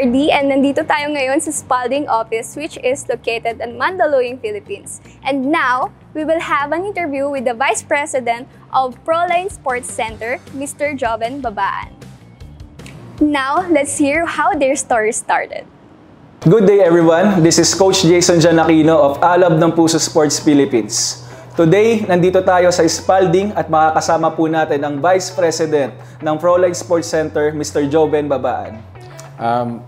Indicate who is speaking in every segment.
Speaker 1: RD and nandito tayo ngayon sa Spalding office which is located in Mandaluyong, Philippines. And now, we will have an interview with the Vice President of Proline Sports Center, Mr. Joven Babaan. Now, let's hear how their story started.
Speaker 2: Good day everyone, this is Coach Jason Aquino of Alab ng Puso Sports Philippines. Today, nandito tayo sa Spalding at makakasama po natin ang Vice President ng Proline Sports Center, Mr. Joven Babaan.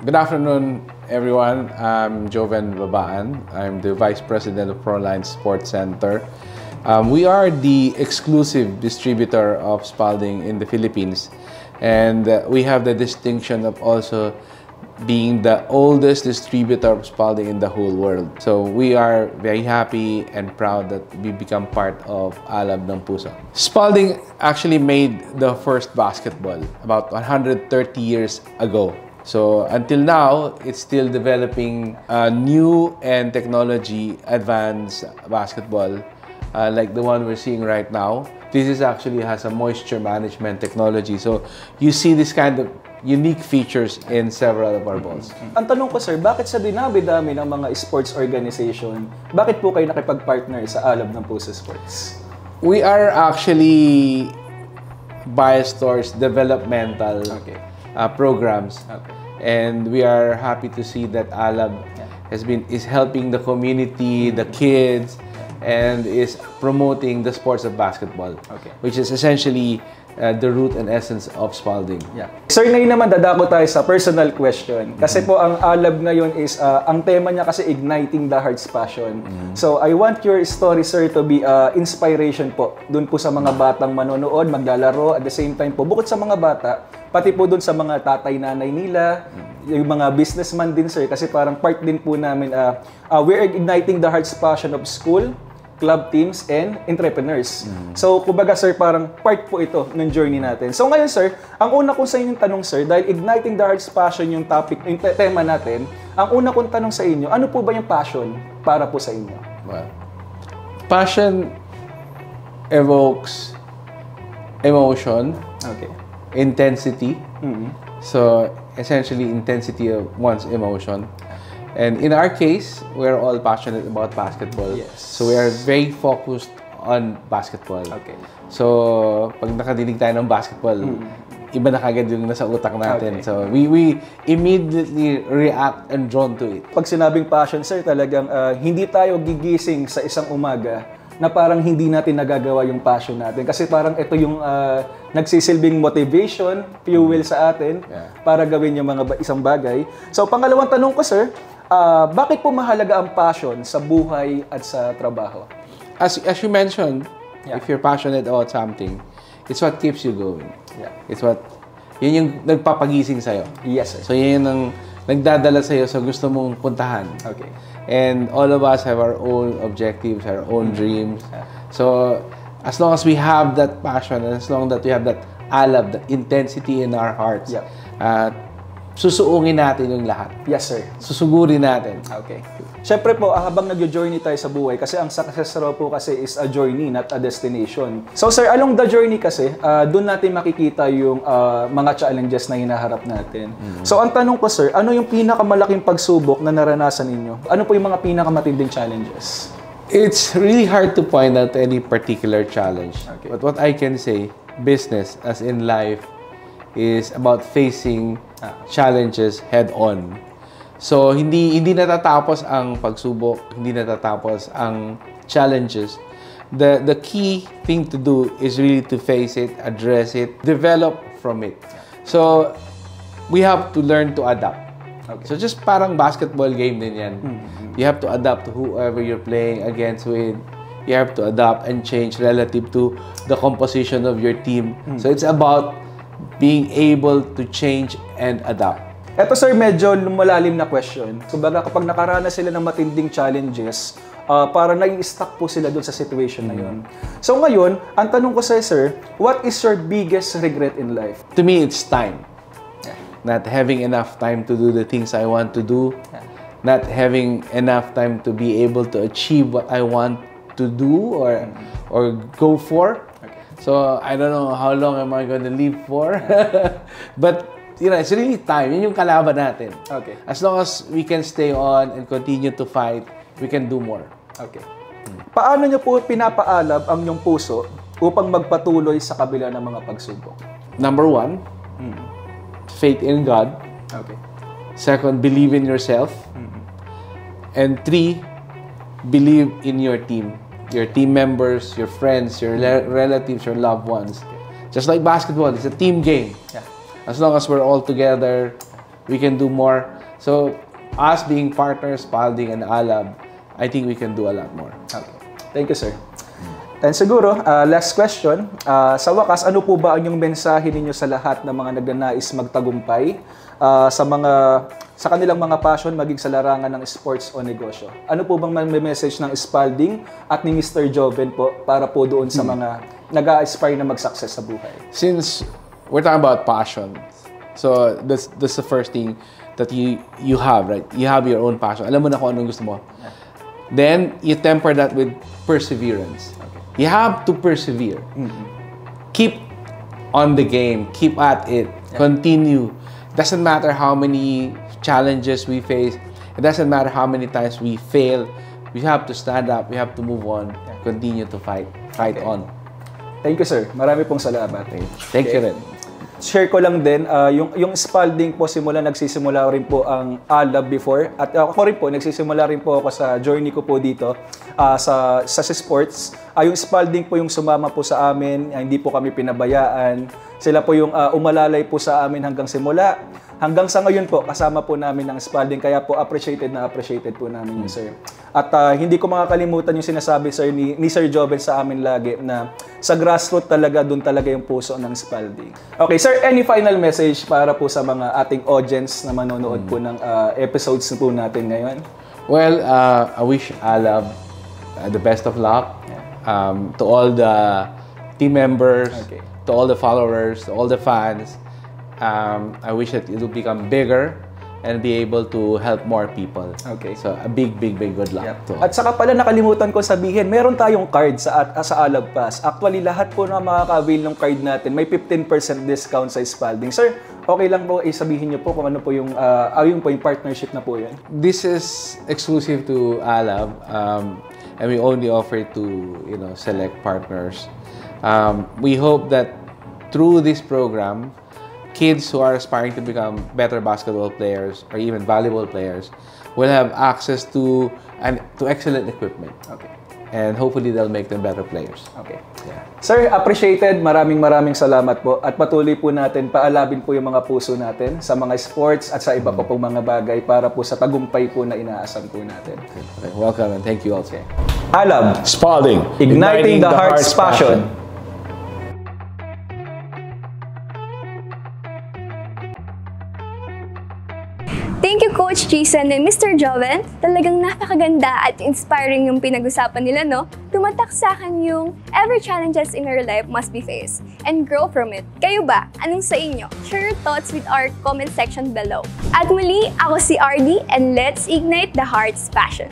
Speaker 3: Good afternoon everyone, I'm Joven Babaan. I'm the Vice President of Proline Sports Center. We are the exclusive distributor of Spalding in the Philippines, and we have the distinction of also being the oldest distributor of Spalding in the whole world. So we are very happy and proud that we become part of Alab ng Puso. Spalding actually made the first basketball about 130 years ago. So until now, it's still developing new and technology advanced basketball like the one we're seeing right now. This is actually has a moisture management technology. So you see this kind of unique features in several of our balls.
Speaker 2: Ang tanong ko sir, bakit sa dinabi-dami ng mga sports organization, bakit po kayo nakipag-partner sa Alab ng Puso Sports?
Speaker 3: We are actually biased towards developmental programs. And we are happy to see that Alab is helping the community, the kids, and is promoting the sports of basketball, which is essentially the root and essence of Spalding.
Speaker 2: Sir, ngayon naman dadako tayo sa personal question. Kasi po ang Alab ngayon is, ang tema niya kasi igniting the heart's passion. So I want your story, sir, to be inspiration po dun po sa mga batang manonood, maglalaro, at the same time po, bukod sa mga bata, pati po dun sa mga tatay, nanay nila, yung mga businessman din, sir, kasi parang part din po namin, we're igniting the heart's passion of school, club teams, and entrepreneurs. So, kumbaga sir, parang part po ito ng journey natin. So ngayon sir, ang una kong sa inyong tanong sir, dahil igniting the heart's passion yung topic, yung tema natin, ang una kong tanong sa inyo, ano po ba yung passion para po sa inyo?
Speaker 3: Well, passion evokes emotion, intensity. So, essentially, intensity of one's emotion. And in our case, we're all passionate about basketball. So we are very focused on basketball. So pag nakadinig tayo ng basketball, iba na kagad yung nasa utak natin. So we immediately react and drawn to it.
Speaker 2: Pag sinabing passion, sir, talagang hindi tayo gigising sa isang umaga na parang hindi natin nagagawa yung passion natin. Kasi parang ito yung nagsisilbing motivation, fuel sa atin para gawin yung mga isang bagay. So pangalawang tanong ko, sir, bakit po mahalaga ang passion sa buhay at sa trabaho?
Speaker 3: As you mentioned, if you're passionate about something, it's what keeps you going. Yun yung nagpapagising sa'yo.
Speaker 2: Yes, sir.
Speaker 3: So yun yung nagdadala sa'yo sa gusto mong puntahan. And all of us have our own objectives, our own dreams. So as long as we have that passion, and as long that we have that alab, that intensity in our hearts, susuungin natin yung lahat.
Speaker 2: Yes, sir.
Speaker 3: Susugurin natin.
Speaker 2: Siyempre po, habang nag-journey tayo sa buhay, kasi ang success raw po kasi is a journey, not a destination. So, sir, along the journey kasi, doon natin makikita yung mga challenges na hinaharap natin. So, ang tanong ko, sir, ano yung pinakamalaking pagsubok na naranasan ninyo? Ano po yung mga pinakamatinding challenges?
Speaker 3: It's really hard to point out any particular challenge. But what I can say, business, as in life, is about facing challenges head-on. So, hindi natatapos ang pagsubok, hindi natatapos ang challenges. The key thing to do is really to face it, address it, develop from it. So, we have to learn to adapt. So, just parang basketball game din yan. You have to adapt to whoever you're playing against with. You have to adapt and change relative to the composition of your team. So, it's about being able to change and adapt.
Speaker 2: Ito sir, medyo lumalalim na question. Kumbaga kapag nakaranas sila ng matinding challenges, para nai-stuck po sila doon sa situation na yun. So ngayon, ang tanong ko sir, what is your biggest regret in life?
Speaker 3: To me, it's time. Not having enough time to do the things I want to do. Not having enough time to be able to achieve what I want to do or go for. So I don't know how long am I going to live for. But it's really time. Yun yung kalaban natin.
Speaker 2: Okay.
Speaker 3: As long as we can stay on and continue to fight, we can do more.
Speaker 2: Okay. Paano niyo po pinapaalab ang inyong puso upang magpatuloy sa kabila ng mga pagsubok?
Speaker 3: Number one, faith in God.
Speaker 2: Okay.
Speaker 3: Second, believe in yourself. And three, believe in your team. Your team members, your friends, your relatives, your loved ones. Just like basketball, it's a team game.
Speaker 2: Yeah.
Speaker 3: As long as we're all together, we can do more. So, us being partners, Spalding and Alab, I think we can do a lot more.
Speaker 2: Okay. Thank you, sir. And siguro, last question. Sa wakas, ano po ba ang yung mensahe ninyo sa lahat ng mga nagnanais magtagumpay sa kanilang mga passion, maging sa larangan ng sports o negosyo? Ano po bang may message ng Spalding at ni Mr. Joven po para po doon sa mga nag-a-aspire na mag-success sa buhay?
Speaker 3: Since we're talking about passion, so that's the first thing that you have, right? You have your own passion. Alam mo na kung anong gusto mo. Then, you temper that with perseverance. You have to persevere. Keep on the game. Keep at it. Continue. Doesn't matter how many challenges we face. It doesn't matter how many times we fail. We have to stand up. We have to move on. Continue to fight. Fight on.
Speaker 2: Thank you, sir. Marami pong salamat.
Speaker 3: Thank you rin.
Speaker 2: Share ko lang din, yung Spalding po nagsisimula rin po ang Alab before. At ako rin po, nagsisimula rin po ako sa journey ko po dito sa sports. Yung Spalding po yung sumama po sa amin, hindi po kami pinabayaan. Sila po yung umalalay po sa amin hanggang simula. Hanggang sa ngayon po, kasama po namin ang Spalding. Kaya po appreciated po namin yun, sir. At hindi ko makakalimutan yung sinasabi, sir, ni Sir Joven sa amin lagi na sa grassroots talaga, doon talaga yung puso ng Spalding. Okay, sir, any final message para po sa mga ating audience na manonood po ng episodes po natin ngayon?
Speaker 3: Well, I wish Alab the best of luck to all the team members, to all the followers, to all the fans. I wish that it will become bigger and be able to help more people.
Speaker 2: Okay.
Speaker 3: So, a big good luck to all.
Speaker 2: At saka pala nakalimutan ko sabihin, meron tayong card sa Alab Pass. Actually, lahat po na makaka-avail ng card natin, may 15% discount sa Spalding. Sir, okay lang po sabihin niyo po kung ano po yung partnership na po yan?
Speaker 3: This is exclusive to Alab, and we only offer to select partners. We hope that through this program, kids who are aspiring to become better basketball players or even volleyball players will have access to excellent equipment.
Speaker 2: Okay.
Speaker 3: And hopefully they'll make them better players.
Speaker 2: Okay. Yeah. Sir, appreciated. Maraming salamat po. At patuloy po natin paalabin po yung mga puso natin sa mga sports at sa iba pa pong mga bagay para po sa tagumpay po na inaasam po natin.
Speaker 3: Okay. Welcome and thank you also.
Speaker 2: Alab
Speaker 3: Spalding,
Speaker 2: igniting the heart's passion.
Speaker 1: Thank you, Coach Jason and Mr. Joven. Talagang napakaganda at inspiring yung pinag-usapan nila, no? Tumatak sa akin yung every challenges in our life must be faced and grow from it. Kayo ba? Anong sa inyo? Share your thoughts with our comment section below. At muli, ako si RD and let's ignite the heart's passion.